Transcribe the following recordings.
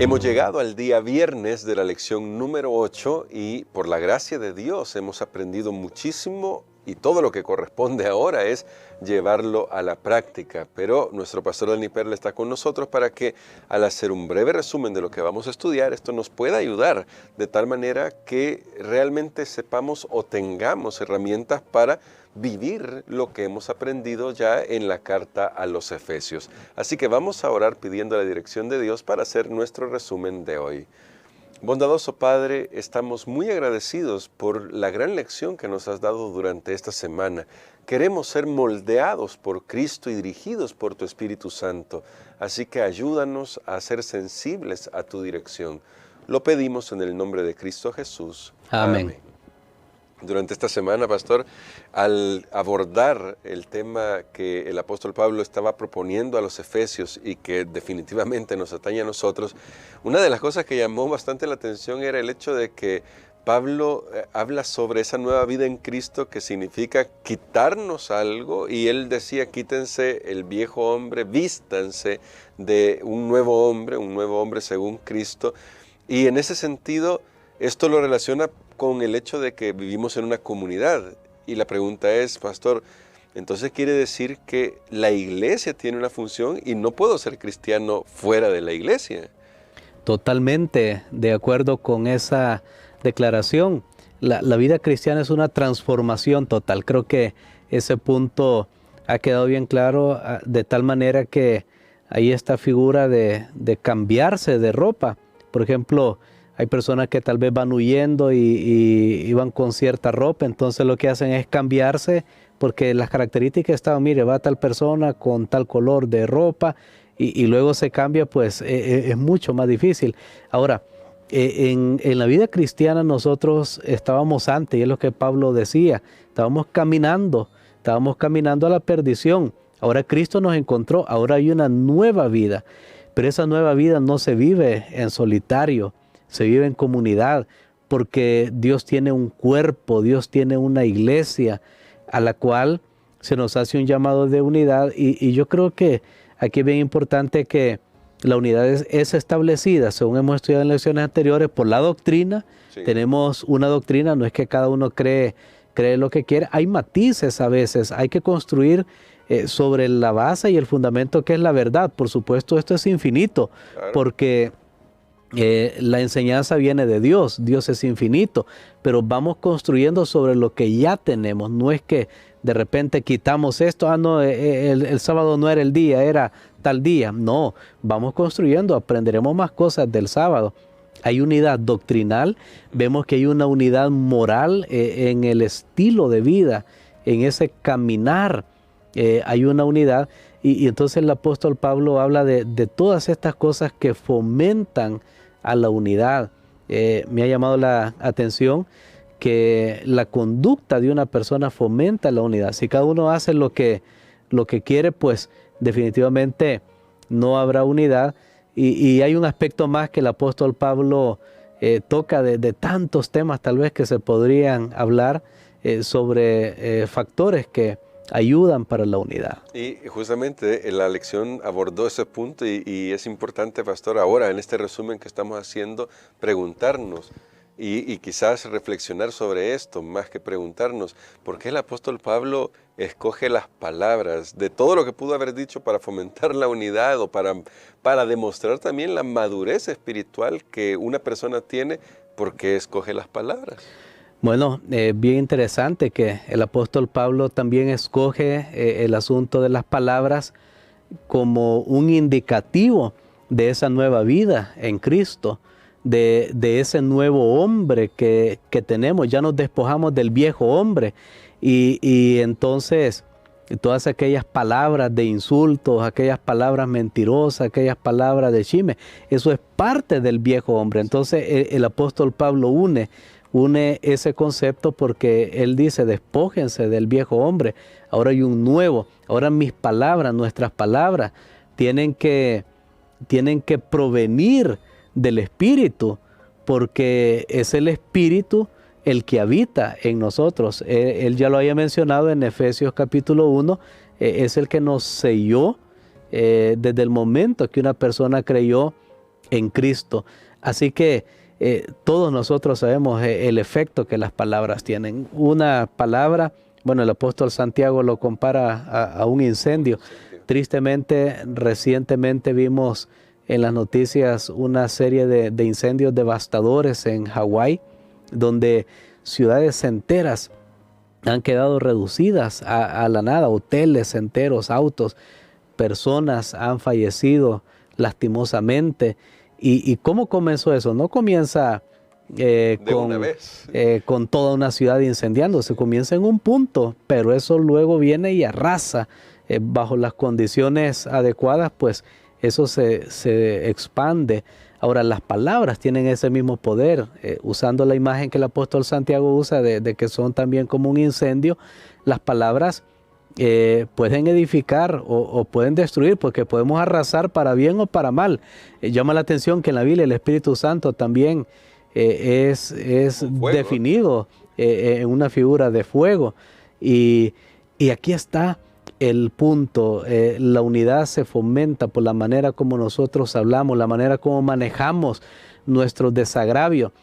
Hemos llegado al día viernes de la lección número 8 y por la gracia de Dios hemos aprendido muchísimo y todo lo que corresponde ahora es llevarlo a la práctica. Pero nuestro pastor Dani Perla está con nosotros para que al hacer un breve resumen de lo que vamos a estudiar, esto nos pueda ayudar de tal manera que realmente sepamos o tengamos herramientas para vivir lo que hemos aprendido ya en la carta a los Efesios. Así que vamos a orar pidiendo la dirección de Dios para hacer nuestro resumen de hoy. Bondadoso Padre, estamos muy agradecidos por la gran lección que nos has dado durante esta semana. Queremos ser moldeados por Cristo y dirigidos por tu Espíritu Santo. Así que ayúdanos a ser sensibles a tu dirección. Lo pedimos en el nombre de Cristo Jesús. Amén. Durante esta semana, pastor, al abordar el tema que el apóstol Pablo estaba proponiendo a los Efesios y que definitivamente nos atañe a nosotros, una de las cosas que llamó bastante la atención era el hecho de que Pablo habla sobre esa nueva vida en Cristo que significa quitarnos algo, y él decía: quítense el viejo hombre, vístanse de un nuevo hombre según Cristo. Y en ese sentido, esto lo relaciona con el hecho de que vivimos en una comunidad. Y la pregunta es, pastor, entonces quiere decir que la iglesia tiene una función y no puedo ser cristiano fuera de la iglesia. Totalmente de acuerdo con esa declaración. La vida cristiana es una transformación total. Creo que ese punto ha quedado bien claro, de tal manera que hay esta figura de cambiarse de ropa. Por ejemplo, hay personas que tal vez van huyendo y van con cierta ropa, entonces lo que hacen es cambiarse porque las características estaban: mire, va tal persona con tal color de ropa y luego se cambia, pues es mucho más difícil. Ahora, en la vida cristiana nosotros estábamos antes, y es lo que Pablo decía, estábamos caminando a la perdición. Ahora Cristo nos encontró, ahora hay una nueva vida, pero esa nueva vida no se vive en solitario, se vive en comunidad, porque Dios tiene un cuerpo, Dios tiene una iglesia a la cual se nos hace un llamado de unidad, y yo creo que aquí es bien importante que la unidad es establecida, según hemos estudiado en lecciones anteriores, por la doctrina. Sí. Tenemos una doctrina, no es que cada uno cree lo que quiere, hay matices a veces, hay que construir sobre la base y el fundamento que es la verdad. Por supuesto, esto es infinito, claro, porque la enseñanza viene de Dios, Dios es infinito, pero vamos construyendo sobre lo que ya tenemos. No es que de repente quitamos esto, no, el sábado no era el día, era tal día. No, vamos construyendo, aprenderemos más cosas del sábado. Hay unidad doctrinal, vemos que hay una unidad moral en el estilo de vida, en ese caminar, hay una unidad. Y entonces el apóstol Pablo habla de todas estas cosas que fomentan a la unidad. Me ha llamado la atención que la conducta de una persona fomenta la unidad. Si cada uno hace lo que quiere, pues definitivamente no habrá unidad. Y hay un aspecto más que el apóstol Pablo toca de tantos temas tal vez que se podrían hablar sobre factores que ayudan para la unidad. Y justamente la lección abordó ese punto y es importante, pastor, ahora en este resumen que estamos haciendo, preguntarnos y quizás reflexionar sobre esto, más que preguntarnos, ¿por qué el apóstol Pablo escoge las palabras de todo lo que pudo haber dicho para fomentar la unidad o para demostrar también la madurez espiritual que una persona tiene? ¿Por qué escoge las palabras? Bueno, bien interesante que el apóstol Pablo también escoge el asunto de las palabras como un indicativo de esa nueva vida en Cristo, de ese nuevo hombre que tenemos. Ya nos despojamos del viejo hombre y entonces todas aquellas palabras de insultos, aquellas palabras mentirosas, aquellas palabras de chisme, eso es parte del viejo hombre. Entonces el apóstol Pablo une ese concepto porque él dice: despójense del viejo hombre, ahora hay un nuevo, ahora mis palabras, nuestras palabras tienen que provenir del Espíritu, porque es el Espíritu el que habita en nosotros. Él ya lo había mencionado en Efesios capítulo 1, es el que nos selló desde el momento que una persona creyó en Cristo. Así que todos nosotros sabemos el efecto que las palabras tienen. Una palabra, bueno, el apóstol Santiago lo compara a un incendio. Tristemente, recientemente vimos en las noticias una serie de incendios devastadores en Hawái, donde ciudades enteras han quedado reducidas a la nada, hoteles enteros, autos, personas han fallecido lastimosamente. ¿Y cómo comenzó eso? No comienza con toda una ciudad incendiándose, comienza en un punto, pero eso luego viene y arrasa. Bajo las condiciones adecuadas, pues eso se expande. Ahora, las palabras tienen ese mismo poder, usando la imagen que el apóstol Santiago usa de que son también como un incendio. Las palabras pueden edificar o pueden destruir, porque podemos arrasar para bien o para mal. Llama la atención que en la Biblia el Espíritu Santo también es definido en una figura de fuego. Y aquí está el punto. La unidad se fomenta por la manera como nosotros hablamos, la manera como manejamos nuestro desagravio,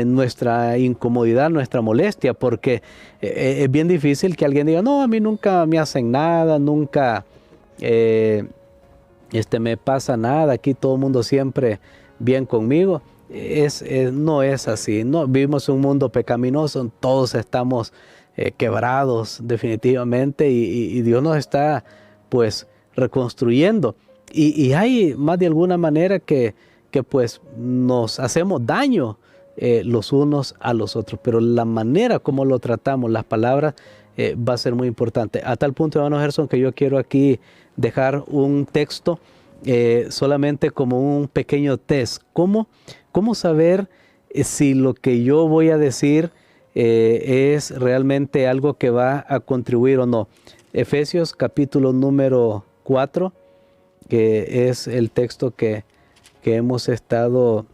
nuestra incomodidad, nuestra molestia, porque es bien difícil que alguien diga, no, a mí nunca me hacen nada, nunca me pasa nada, aquí todo el mundo siempre bien conmigo. No es así. No, vivimos en un mundo pecaminoso, todos estamos quebrados definitivamente, y Dios nos está pues reconstruyendo, y hay más de alguna manera que pues nos hacemos daño los unos a los otros, pero la manera como lo tratamos, las palabras, va a ser muy importante. A tal punto, hermano Gerson, que yo quiero aquí dejar un texto solamente como un pequeño test. ¿Cómo saber si lo que yo voy a decir es realmente algo que va a contribuir o no? Efesios capítulo número 4, que es el texto que hemos estado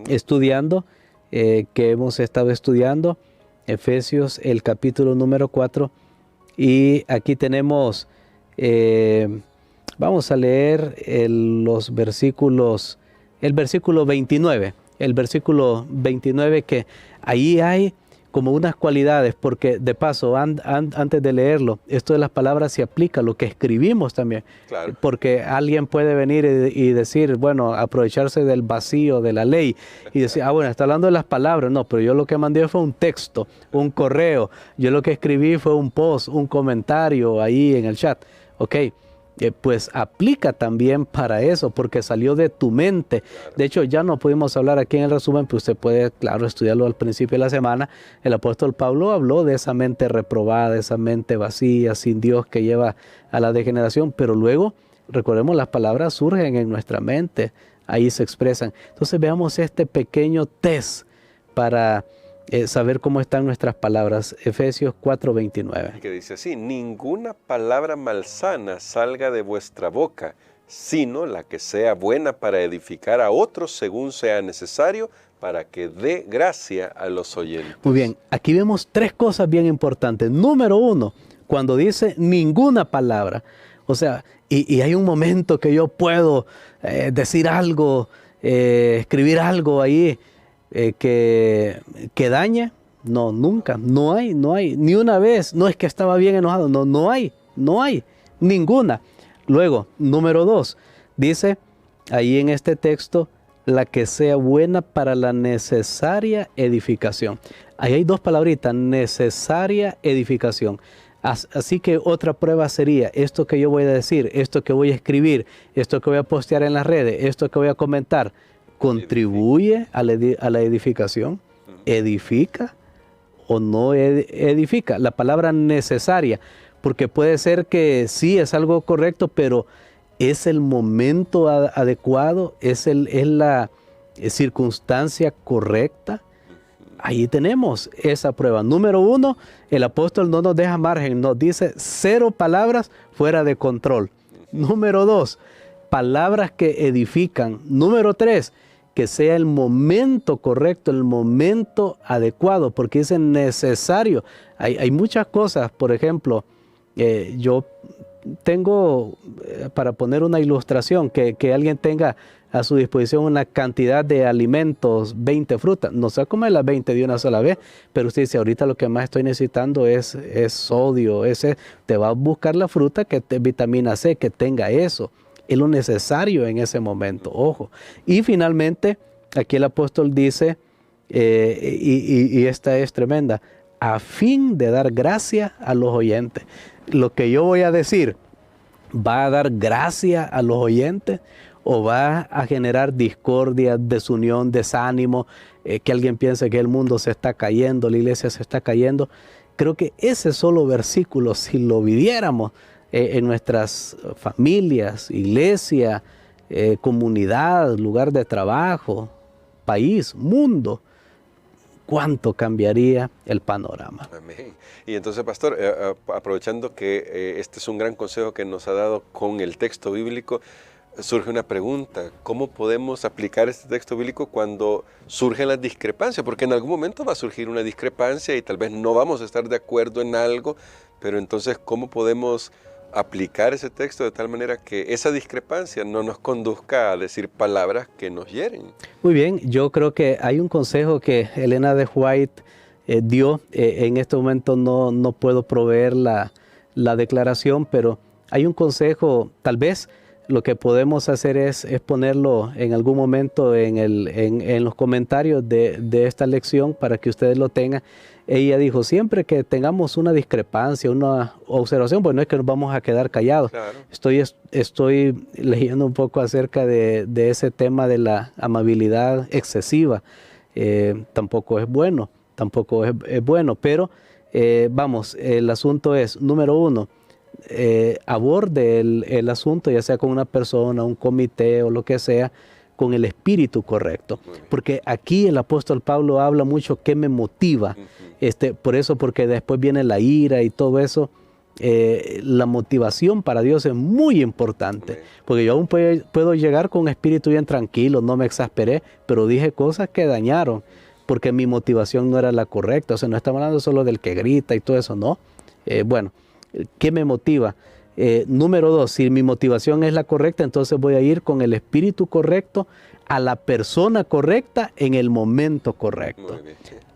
estudiando, Efesios el capítulo número 4, y aquí tenemos, vamos a leer los versículos, el versículo 29, que ahí hay como unas cualidades, porque de paso, antes de leerlo, esto de las palabras se aplica a lo que escribimos también. Claro. Porque alguien puede venir y decir, bueno, aprovecharse del vacío de la ley y decir, bueno, está hablando de las palabras. No, pero yo lo que mandé fue un texto, un correo. Yo lo que escribí fue un post, un comentario ahí en el chat. Ok. Pues aplica también para eso, porque salió de tu mente. Claro. De hecho, ya no pudimos hablar aquí en el resumen, pues usted puede, claro, estudiarlo al principio de la semana. El apóstol Pablo habló de esa mente reprobada, esa mente vacía, sin Dios, que lleva a la degeneración, pero luego, recordemos, las palabras surgen en nuestra mente, ahí se expresan. Entonces veamos este pequeño test para saber cómo están nuestras palabras. Efesios 4:29. Que dice así: ninguna palabra malsana salga de vuestra boca, sino la que sea buena para edificar a otros según sea necesario, para que dé gracia a los oyentes. Muy bien, aquí vemos tres cosas bien importantes. Número uno, cuando dice ninguna palabra, o sea, y hay un momento que yo puedo decir algo, escribir algo ahí, que daña. No, nunca, no hay, ni una vez. No es que estaba bien enojado, no hay ninguna. Luego, número 2, dice ahí en este texto, la que sea buena para la necesaria edificación. Ahí hay dos palabritas, necesaria edificación. Así que otra prueba sería, esto que yo voy a decir, esto que voy a escribir, esto que voy a postear en las redes, esto que voy a comentar, ¿contribuye a la edificación? ¿Edifica o no edifica? La palabra necesaria, porque puede ser que sí es algo correcto, pero ¿es el momento adecuado? ¿Es la circunstancia correcta? Ahí tenemos esa prueba. Número 1, el apóstol no nos deja margen, nos dice 0 palabras fuera de control. Número 2, palabras que edifican. Número 3, que sea el momento correcto, el momento adecuado, porque es necesario. Hay muchas cosas, por ejemplo, yo tengo, para poner una ilustración, que alguien tenga a su disposición una cantidad de alimentos, 20 frutas, no se comer las 20 de una sola vez, pero usted dice, ahorita lo que más estoy necesitando es sodio, te va a buscar la fruta que vitamina C, que tenga eso, es lo necesario en ese momento, ojo. Y finalmente, aquí el apóstol dice, y esta es tremenda, a fin de dar gracia a los oyentes. Lo que yo voy a decir, ¿va a dar gracia a los oyentes o va a generar discordia, desunión, desánimo, que alguien piense que el mundo se está cayendo, la iglesia se está cayendo? Creo que ese solo versículo, si lo viviéramos en nuestras familias, iglesia, comunidad, lugar de trabajo, país, mundo, cuánto cambiaría el panorama. Amén. Y entonces, pastor, aprovechando que este es un gran consejo que nos ha dado con el texto bíblico, surge una pregunta: ¿cómo podemos aplicar este texto bíblico cuando surgen las discrepancias? Porque en algún momento va a surgir una discrepancia y tal vez no vamos a estar de acuerdo en algo, pero entonces, ¿cómo podemos aplicar ese texto de tal manera que esa discrepancia no nos conduzca a decir palabras que nos hieren? Muy bien, yo creo que hay un consejo que Elena de White dio. En este momento no puedo proveer la declaración, pero hay un consejo. Tal vez lo que podemos hacer es ponerlo en algún momento en los comentarios de esta lección para que ustedes lo tengan. Ella dijo, siempre que tengamos una discrepancia, una observación, pues no es que nos vamos a quedar callados. Claro. Estoy leyendo un poco acerca de ese tema de la amabilidad excesiva. Tampoco es bueno, pero vamos, el asunto es, número uno, aborde el asunto, ya sea con una persona, un comité o lo que sea, con el espíritu correcto. Porque aquí el apóstol Pablo habla mucho qué me motiva. Por eso, porque después viene la ira y todo eso. La motivación para Dios es muy importante. Porque yo aún puedo llegar con un espíritu bien tranquilo, no me exasperé, pero dije cosas que dañaron, porque mi motivación no era la correcta. O sea, no estamos hablando solo del que grita y todo eso, no. Bueno, ¿qué me motiva? Número dos, si mi motivación es la correcta, entonces voy a ir con el espíritu correcto a la persona correcta en el momento correcto.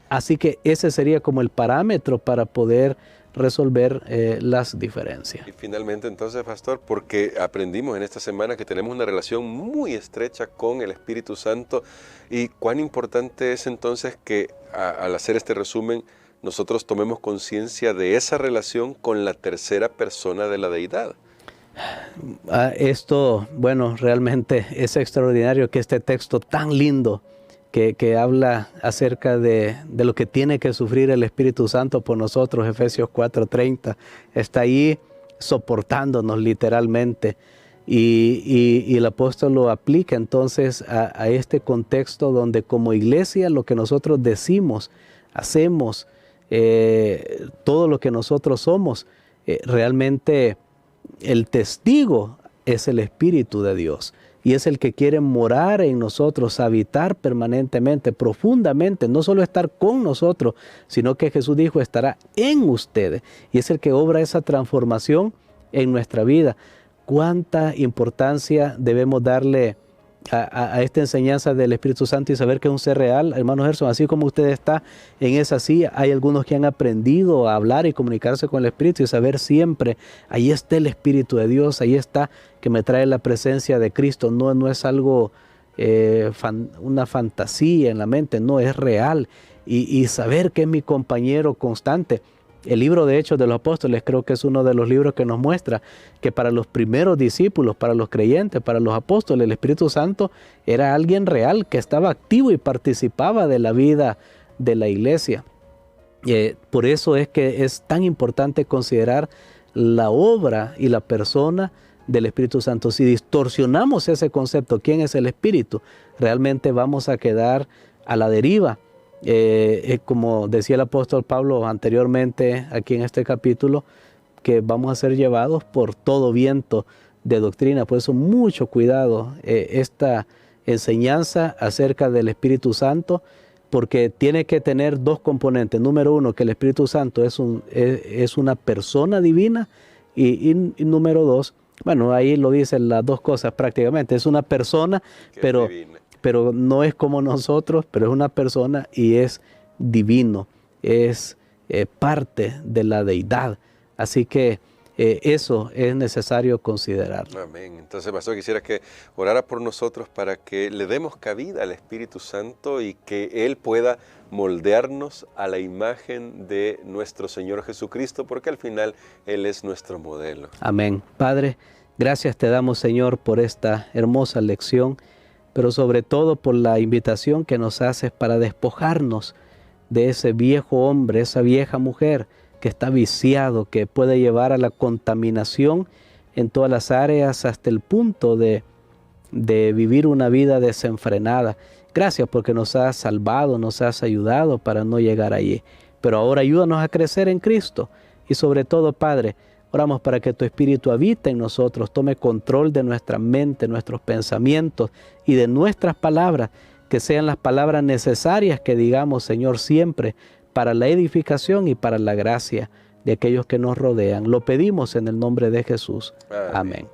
Así que ese sería como el parámetro para poder resolver las diferencias. Y finalmente entonces, pastor, porque aprendimos en esta semana que tenemos una relación muy estrecha con el Espíritu Santo, y cuán importante es entonces que al hacer este resumen nosotros tomemos conciencia de esa relación con la tercera persona de la deidad. Esto, bueno, realmente es extraordinario que este texto tan lindo que habla acerca de lo que tiene que sufrir el Espíritu Santo por nosotros, Efesios 4:30, está ahí soportándonos literalmente. Y el apóstol lo aplica entonces a este contexto donde como iglesia lo que nosotros decimos, hacemos, todo lo que nosotros somos, realmente el testigo es el Espíritu de Dios. Y es el que quiere morar en nosotros, habitar permanentemente, profundamente, no solo estar con nosotros, sino que Jesús dijo, estará en ustedes. Y es el que obra esa transformación en nuestra vida. ¿Cuánta importancia debemos darle a esta enseñanza del Espíritu Santo y saber que es un ser real? Hermano Gerson, así como usted está en esa silla, hay algunos que han aprendido a hablar y comunicarse con el Espíritu y saber siempre, ahí está el Espíritu de Dios, ahí está, que me trae la presencia de Cristo. No es algo, una fantasía en la mente, no, es real. Y saber que es mi compañero constante. El libro de Hechos de los Apóstoles creo que es uno de los libros que nos muestra que para los primeros discípulos, para los creyentes, para los apóstoles, el Espíritu Santo era alguien real que estaba activo y participaba de la vida de la iglesia. Por eso es que es tan importante considerar la obra y la persona del Espíritu Santo. Si distorsionamos ese concepto, ¿quién es el Espíritu?, realmente vamos a quedar a la deriva. Como decía el apóstol Pablo anteriormente aquí en este capítulo, que vamos a ser llevados por todo viento de doctrina. Por eso mucho cuidado esta enseñanza acerca del Espíritu Santo, porque tiene que tener dos componentes. Número uno, que el Espíritu Santo es una persona divina, Y número dos, bueno, ahí lo dicen las dos cosas prácticamente. Es una persona, pero no es como nosotros, pero es una persona y es divino, es parte de la deidad. Así que eso es necesario considerarlo. Amén. Entonces, pastor, quisiera que orara por nosotros para que le demos cabida al Espíritu Santo y que Él pueda moldearnos a la imagen de nuestro Señor Jesucristo, porque al final Él es nuestro modelo. Amén. Padre, gracias te damos, Señor, por esta hermosa lección, pero sobre todo por la invitación que nos haces para despojarnos de ese viejo hombre, esa vieja mujer que está viciado, que puede llevar a la contaminación en todas las áreas hasta el punto de vivir una vida desenfrenada. Gracias porque nos has salvado, nos has ayudado para no llegar allí. Pero ahora ayúdanos a crecer en Cristo y sobre todo, Padre, oramos para que tu Espíritu habite en nosotros, tome control de nuestra mente, nuestros pensamientos y de nuestras palabras, que sean las palabras necesarias que digamos, Señor, siempre para la edificación y para la gracia de aquellos que nos rodean. Lo pedimos en el nombre de Jesús. Amén.